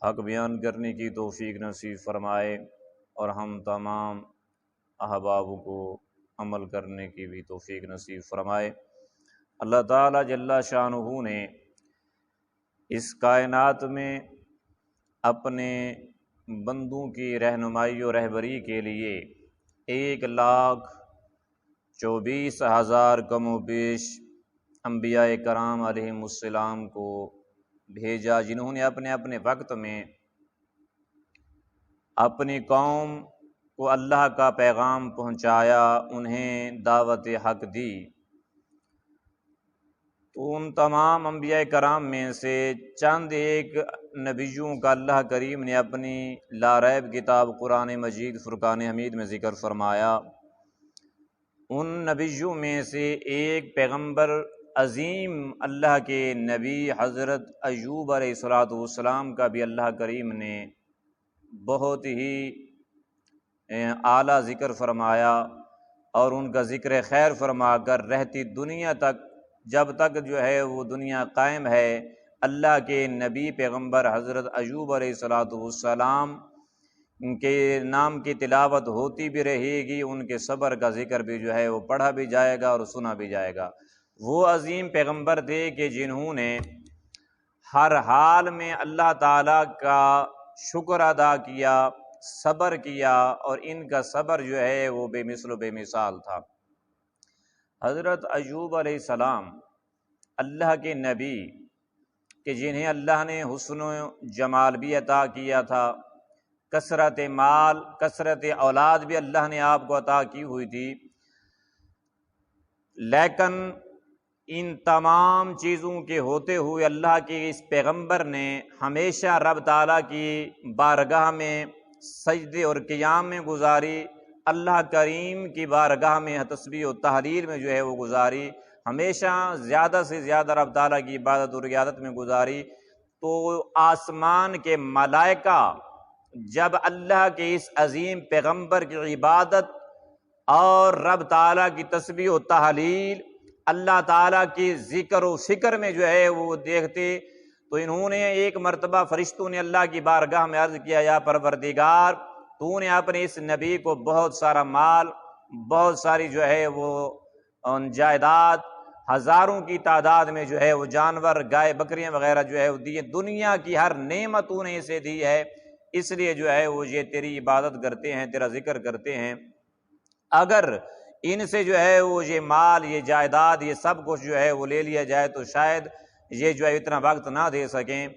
حق بیان کرنے کی توفیق نصیب فرمائے اور ہم تمام احباب کو عمل کرنے کی بھی توفیق نصیب فرمائے۔ اللہ تعالیٰ جل شانہ نے اس کائنات میں اپنے بندوں کی رہنمائی و رہبری کے لیے 1,24,000 کم و بیش انبیاء کرام علیہم السلام کو بھیجا، جنہوں نے اپنے اپنے وقت میں اپنی قوم کو اللہ کا پیغام پہنچایا، انہیں دعوت حق دی۔ تو ان تمام انبیاء کرام میں سے چند ایک نبیوں کا اللہ کریم نے اپنی لا ریب کتاب قرآن مجید فرقان حمید میں ذکر فرمایا۔ ان نبیوں میں سے ایک پیغمبر عظیم اللہ کے نبی حضرت ایوب علیہ السلام کا بھی اللہ کریم نے بہت ہی اعلیٰ ذکر فرمایا، اور ان کا ذکر خیر فرما کر رہتی دنیا تک، جب تک جو ہے وہ دنیا قائم ہے، اللہ کے نبی پیغمبر حضرت ایوب علیہ السلام کے نام کی تلاوت ہوتی بھی رہے گی، ان کے صبر کا ذکر بھی جو ہے وہ پڑھا بھی جائے گا اور سنا بھی جائے گا۔ وہ عظیم پیغمبر تھے کہ جنہوں نے ہر حال میں اللہ تعالیٰ کا شکر ادا کیا، صبر کیا، اور ان کا صبر جو ہے وہ بے مثل و بے مثال تھا۔ حضرت ایوب علیہ السلام اللہ کے نبی کہ جنہیں اللہ نے حسن و جمال بھی عطا کیا تھا، کثرت مال، کثرت اولاد بھی اللہ نے آپ کو عطا کی ہوئی تھی، لیکن ان تمام چیزوں کے ہوتے ہوئے اللہ کے اس پیغمبر نے ہمیشہ رب تعالیٰ کی بارگاہ میں سجدے اور قیام میں گزاری، اللہ کریم کی بارگاہ میں تسبیح و تحلیل میں جو ہے وہ گزاری، ہمیشہ زیادہ سے زیادہ رب تعالیٰ کی عبادت اور عیادت میں گزاری۔ تو آسمان کے ملائکہ جب اللہ کے اس عظیم پیغمبر کی عبادت اور رب تعالیٰ کی تسبیح و تحلیل، اللہ تعالیٰ کی ذکر و فکر میں جو ہے وہ دیکھتے، تو انہوں نے ایک مرتبہ فرشتوں نے اللہ کی بارگاہ میں عرض کیا، یا پروردگار، تو نے اپنے اس نبی کو بہت سارا مال، بہت ساری جو ہے وہ جائیداد، ہزاروں کی تعداد میں جو ہے وہ جانور، گائے بکریاں وغیرہ جو ہے وہ دیے، دنیا کی ہر نعمت تو نے اسے دی ہے، اس لیے جو ہے وہ یہ تیری عبادت کرتے ہیں، تیرا ذکر کرتے ہیں۔ اگر ان سے جو ہے وہ یہ مال، یہ جائیداد، یہ سب کچھ جو ہے وہ لے لیا جائے تو شاید یہ جو ہے اتنا وقت نہ دے سکیں۔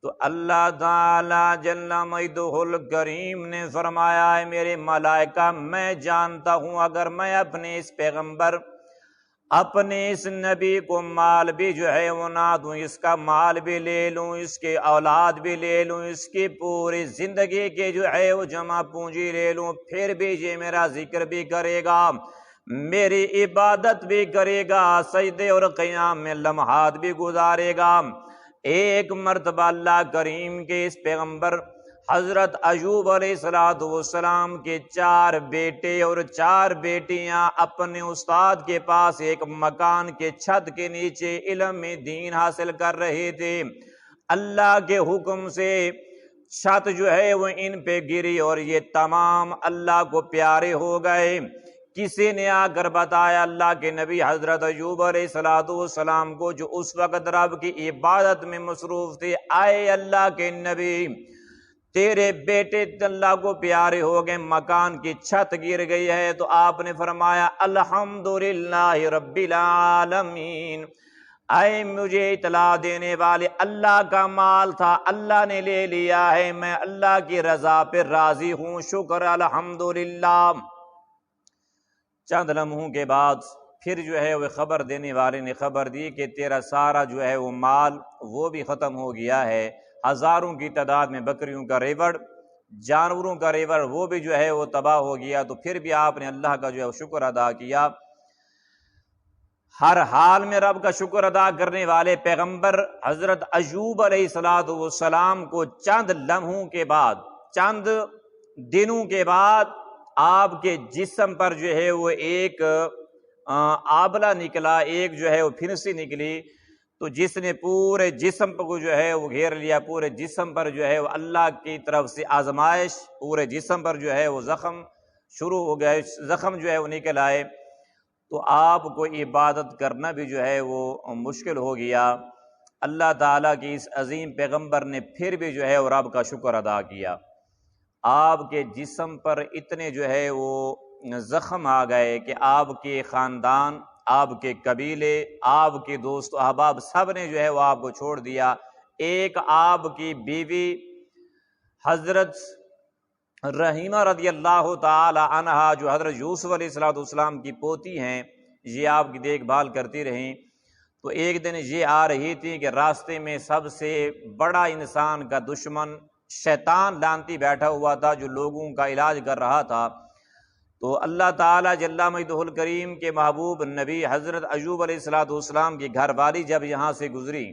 تو اللہ تعالیٰ جل مجدہ الکریم نے فرمایا، ہے میرے ملائکہ، میں جانتا ہوں اگر میں اپنے اس پیغمبر، اپنے اس نبی کو مال بھی جو ہے وہ نہ دوں، اس کا مال بھی لے لوں، اس کے اولاد بھی لے لوں، اس کی پوری زندگی کے جو ہے وہ جمع پونجی لے لوں، پھر بھی یہ میرا ذکر بھی کرے گا، میری عبادت بھی کرے گا، سجدے اور قیام میں لمحات بھی گزارے گا۔ ایک مرتبہ اللہ کریم کے اس پیغمبر حضرت ایوب علیہ السلام کے 4 بیٹے اور 4 بیٹیاں اپنے استاد کے پاس ایک مکان کے چھت کے نیچے علم دین حاصل کر رہے تھے، اللہ کے حکم سے چھت جو ہے وہ ان پہ گری اور یہ تمام اللہ کو پیارے ہو گئے۔ کسی نے آ کر بتایا اللہ کے نبی حضرت ایوب علیہ السلام کو، جو اس وقت رب کی عبادت میں مصروف تھے، آئے اللہ کے نبی، تیرے بیٹے اللہ کو پیارے ہو گئے، مکان کی چھت گر گئی ہے۔ تو آپ نے فرمایا الحمدللہ رب العالمین، اے مجھے اطلاع دینے والے، اللہ کا مال تھا، اللہ نے لے لیا ہے، میں اللہ کی رضا پہ راضی ہوں، شکر الحمدللہ۔ چند لمحوں کے بعد پھر جو ہے وہ خبر دینے والے نے خبر دی کہ تیرا سارا جو ہے وہ مال وہ بھی ختم ہو گیا ہے، ہزاروں کی تعداد میں بکریوں کا ریوڑ، جانوروں کا ریوڑ وہ بھی جو ہے وہ تباہ ہو گیا۔ تو پھر بھی آپ نے اللہ کا جو ہے شکر ادا کیا۔ ہر حال میں رب کا شکر ادا کرنے والے پیغمبر حضرت ایوب علیہ السلام کو چند لمحوں کے بعد، چند دنوں کے بعد آپ کے جسم پر جو ہے وہ ایک آبلہ نکلا، ایک جو ہے وہ پھنسی نکلی۔ تو جس نے پورے جسم کو جو ہے وہ گھیر لیا، پورے جسم پر جو ہے وہ اللہ کی طرف سے آزمائش، پورے جسم پر جو ہے وہ زخم شروع ہو گئے، زخم جو ہے وہ نکل آئے، تو آپ کو عبادت کرنا بھی جو ہے وہ مشکل ہو گیا۔ اللہ تعالیٰ کی اس عظیم پیغمبر نے پھر بھی جو ہے وہ رب کا شکر ادا کیا۔ آپ کے جسم پر اتنے جو ہے وہ زخم آ گئے کہ آپ کے خاندان، آپ کے قبیلے، آپ کے دوست احباب سب نے جو ہے وہ آپ کو چھوڑ دیا۔ ایک آپ کی بیوی حضرت رحیمہ رضی اللہ تعالی عنہا، جو حضرت یوسف علیہ السلام کی پوتی ہیں، یہ آپ کی دیکھ بھال کرتی رہیں۔ تو ایک دن یہ آ رہی تھی کہ راستے میں سب سے بڑا انسان کا دشمن شیطان لعنتی بیٹھا ہوا تھا، جو لوگوں کا علاج کر رہا تھا۔ تو اللہ تعالیٰ جل مجدہ الکریم کے محبوب نبی حضرت ایوب علیہ السلام کی گھر والی جب یہاں سے گزری،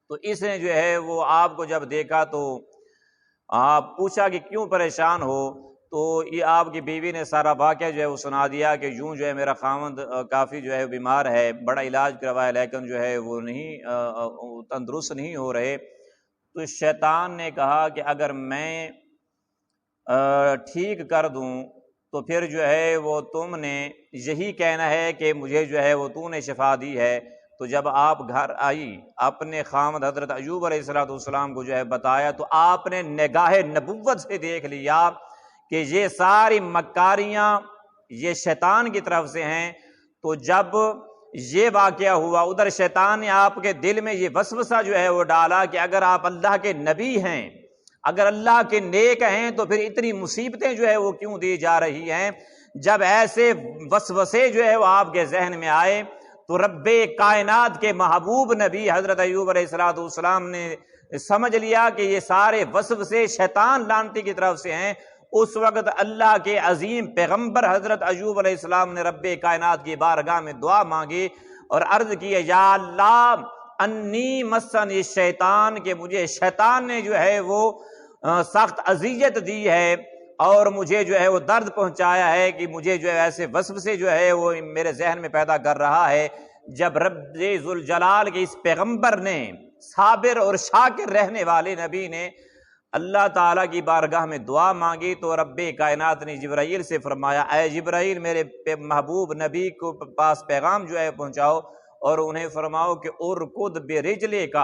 تو اس نے جو ہے وہ آپ کو جب دیکھا تو آپ پوچھا کہ کیوں پریشان ہو؟ تو یہ آپ کی بیوی نے سارا واقعہ جو ہے وہ سنا دیا کہ یوں جو ہے میرا خاوند کافی جو ہے بیمار ہے، بڑا علاج کروایا لیکن جو ہے وہ نہیں تندرست نہیں ہو رہے۔ تو شیطان نے کہا کہ اگر میں ٹھیک کر دوں تو پھر جو ہے وہ تم نے یہی کہنا ہے کہ مجھے جو ہے وہ تو نے شفا دی ہے۔ تو جب آپ گھر آئی، اپنے خاوند حضرت ایوب علیہ السلام کو جو ہے بتایا، تو آپ نے نگاہ نبوت سے دیکھ لیا کہ یہ ساری مکاریاں یہ شیطان کی طرف سے ہیں۔ تو جب یہ واقعہ ہوا، ادھر شیطان نے آپ کے دل میں یہ وسوسہ جو ہے وہ ڈالا کہ اگر آپ اللہ کے نبی ہیں، اگر اللہ کے نیک ہیں، تو پھر اتنی مصیبتیں جو ہے وہ کیوں دی جا رہی ہیں؟ جب ایسے وسوسے جو ہے وہ آپ کے ذہن میں آئے تو رب کائنات کے محبوب نبی حضرت ایوب علیہ السلام نے سمجھ لیا کہ یہ سارے وسوسے شیطان لعنتی کی طرف سے ہیں۔ اس وقت اللہ کے عظیم پیغمبر حضرت ایوب علیہ السلام نے رب کائنات کی بارگاہ میں دعا مانگی اور عرض کی، یا اللہ انی مسنی الشیطان، کہ مجھے شیطان نے جو ہے وہ سخت اذیت دی ہے اور مجھے جو ہے وہ درد پہنچایا ہے کہ مجھے جو ہے ایسے وسوسے جو ہے وہ میرے ذہن میں پیدا کر رہا ہے۔ جب رب ذوالجلال کے اس پیغمبر نے، صابر اور شاکر رہنے والے نبی نے اللہ تعالیٰ کی بارگاہ میں دعا مانگی، تو رب کائنات نے جبرائیل سے فرمایا، اے جبرائیل میرے محبوب نبی کو پاس پیغام جو ہے پہنچاؤ اور انہیں فرماؤ کہ ارکض برجلک،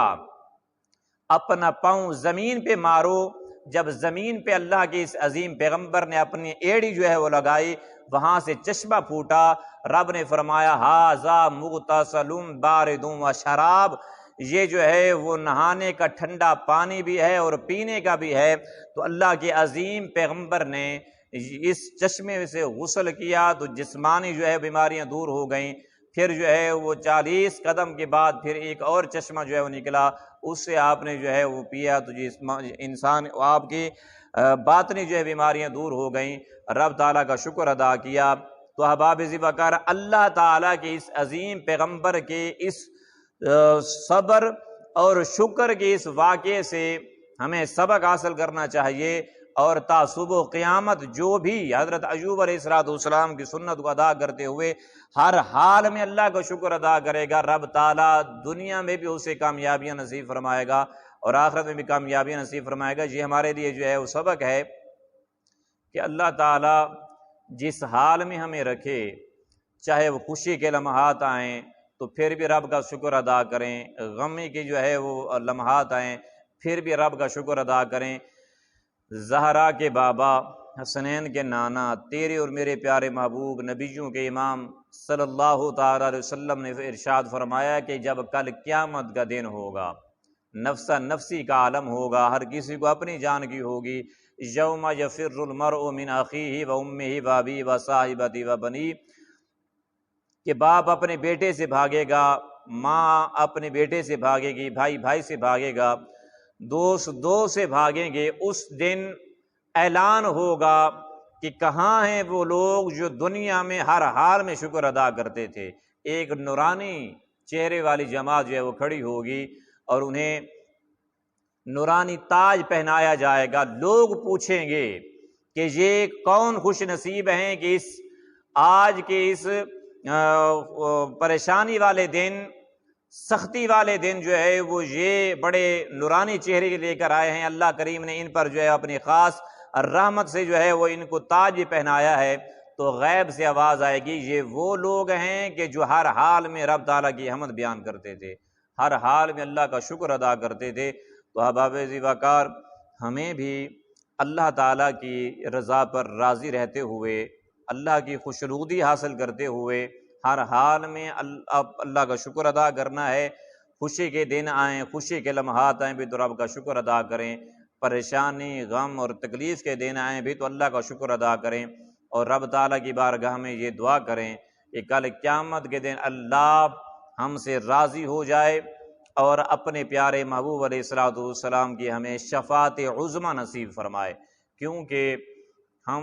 اپنا پاؤں زمین پہ مارو۔ جب زمین پہ اللہ کے اس عظیم پیغمبر نے اپنی ایڑی جو ہے وہ لگائی، وہاں سے چشمہ پھوٹا۔ رب نے فرمایا، ھذا مغتسل بارد و شراب، یہ جو ہے وہ نہانے کا ٹھنڈا پانی بھی ہے اور پینے کا بھی ہے۔ تو اللہ کے عظیم پیغمبر نے اس چشمے سے غسل کیا تو جسمانی جو ہے بیماریاں دور ہو گئیں۔ پھر جو ہے وہ 40 قدم کے بعد پھر ایک اور چشمہ جو ہے وہ نکلا، اس سے آپ نے جو ہے وہ پیا تو انسان آپ کی باطنی جو ہے بیماریاں دور ہو گئیں۔ رب تعالیٰ کا شکر ادا کیا۔ تو احباب ذوالفقار، اللہ تعالیٰ کے اس عظیم پیغمبر کے اس صبر اور شکر کے اس واقعے سے ہمیں سبق حاصل کرنا چاہیے، اور تا صبح قیامت جو بھی حضرت ایوب علیہ السلام کی سنت کو ادا کرتے ہوئے ہر حال میں اللہ کا شکر ادا کرے گا، رب تعالیٰ دنیا میں بھی اسے کامیابیاں نصیب فرمائے گا اور آخرت میں بھی کامیابیاں نصیب فرمائے گا۔ یہ ہمارے لیے جو ہے وہ سبق ہے کہ اللہ تعالیٰ جس حال میں ہمیں رکھے، چاہے وہ خوشی کے لمحات آئیں تو پھر بھی رب کا شکر ادا کریں، غمی کی جو ہے وہ لمحات آئیں پھر بھی رب کا شکر ادا کریں۔ زہرا کے بابا، حسنین کے نانا، تیرے اور میرے پیارے محبوب نبیوں کے امام صلی اللہ تعالی علیہ وسلم نے ارشاد فرمایا کہ جب کل قیامت کا دن ہوگا، نفسا نفسی کا عالم ہوگا، ہر کسی کو اپنی جان کی ہوگی، یوم یفر المرء من اخیہ و امہ و ابیہ و صاحبتہ و بنیہ، کہ باپ اپنے بیٹے سے بھاگے گا، ماں اپنے بیٹے سے بھاگے گی، بھائی بھائی سے بھاگے گا، دوست دوست سے بھاگیں گے۔ اس دن اعلان ہوگا کہ کہاں ہیں وہ لوگ جو دنیا میں ہر حال میں شکر ادا کرتے تھے۔ ایک نورانی چہرے والی جماعت جو ہے وہ کھڑی ہوگی اور انہیں نورانی تاج پہنایا جائے گا۔ لوگ پوچھیں گے کہ یہ کون خوش نصیب ہیں کہ آج کے اس پریشانی والے دن سختی والے دن جو ہے وہ یہ بڑے نورانی چہرے لے کر آئے ہیں، اللہ کریم نے ان پر جو ہے اپنی خاص رحمت سے جو ہے وہ ان کو تاج بھی پہنایا ہے، تو غیب سے آواز آئے گی یہ وہ لوگ ہیں کہ جو ہر حال میں رب تعالیٰ کی حمد بیان کرتے تھے، ہر حال میں اللہ کا شکر ادا کرتے تھے۔ تو احباب ذی وقار، ہمیں بھی اللہ تعالیٰ کی رضا پر راضی رہتے ہوئے، اللہ کی خوشنودی حاصل کرتے ہوئے ہر حال میں اللہ کا شکر ادا کرنا ہے۔ خوشی کے دن آئیں، خوشی کے لمحات آئیں بھی تو رب کا شکر ادا کریں، پریشانی غم اور تکلیف کے دن آئیں بھی تو اللہ کا شکر ادا کریں، اور رب تعالیٰ کی بارگاہ میں یہ دعا کریں کہ کل قیامت کے دن اللہ ہم سے راضی ہو جائے اور اپنے پیارے محبوب علیہ الصلوۃ والسلام کی ہمیں شفاعت عظمیٰ نصیب فرمائے، کیونکہ ہم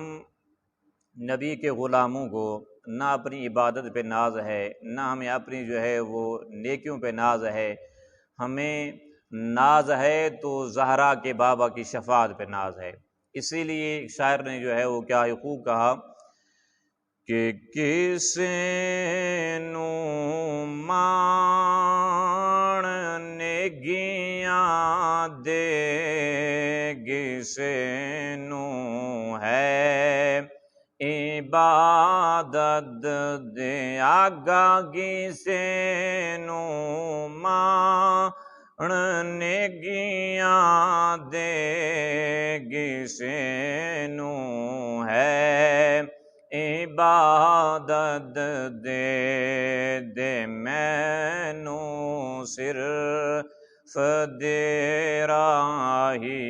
نبی کے غلاموں کو نہ اپنی عبادت پہ ناز ہے، نہ ہمیں اپنی جو ہے وہ نیکیوں پہ ناز ہے، ہمیں ناز ہے تو زہرا کے بابا کی شفاعت پہ ناز ہے۔ اسی لیے شاعر نے جو ہے وہ کیا خوب کہا کہ کس نو مان نگیاں دے کسے نو ہے عبادت دے آگا کسے نو مان نگیاں دے کسے نو ہے عبادت دے مینو صرف تیرا ہی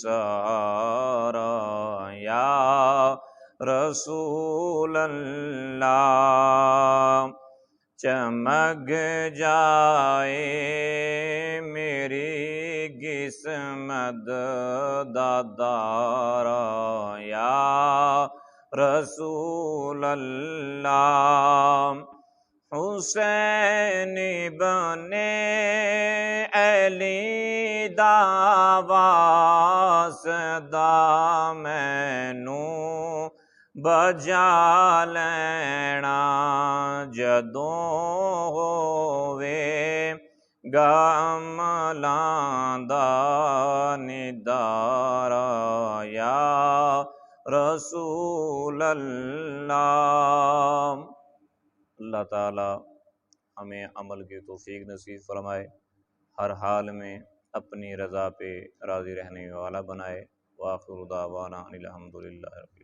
سہارا یا رسول اللہ، چمک جائے میری قسمت دادارا یا رسول اللہ، حسین ابن علی دا واسطہ مینوں بجا لینا جدوں ہووے گا عملاں دا ندارا یا رسول اللہ۔ اللہ تعالی ہمیں عمل کی توفیق نصیب فرمائے، ہر حال میں اپنی رضا پہ راضی رہنے والا بنائے۔ وآخر دعوانا ان الحمد للہ رب العالمین۔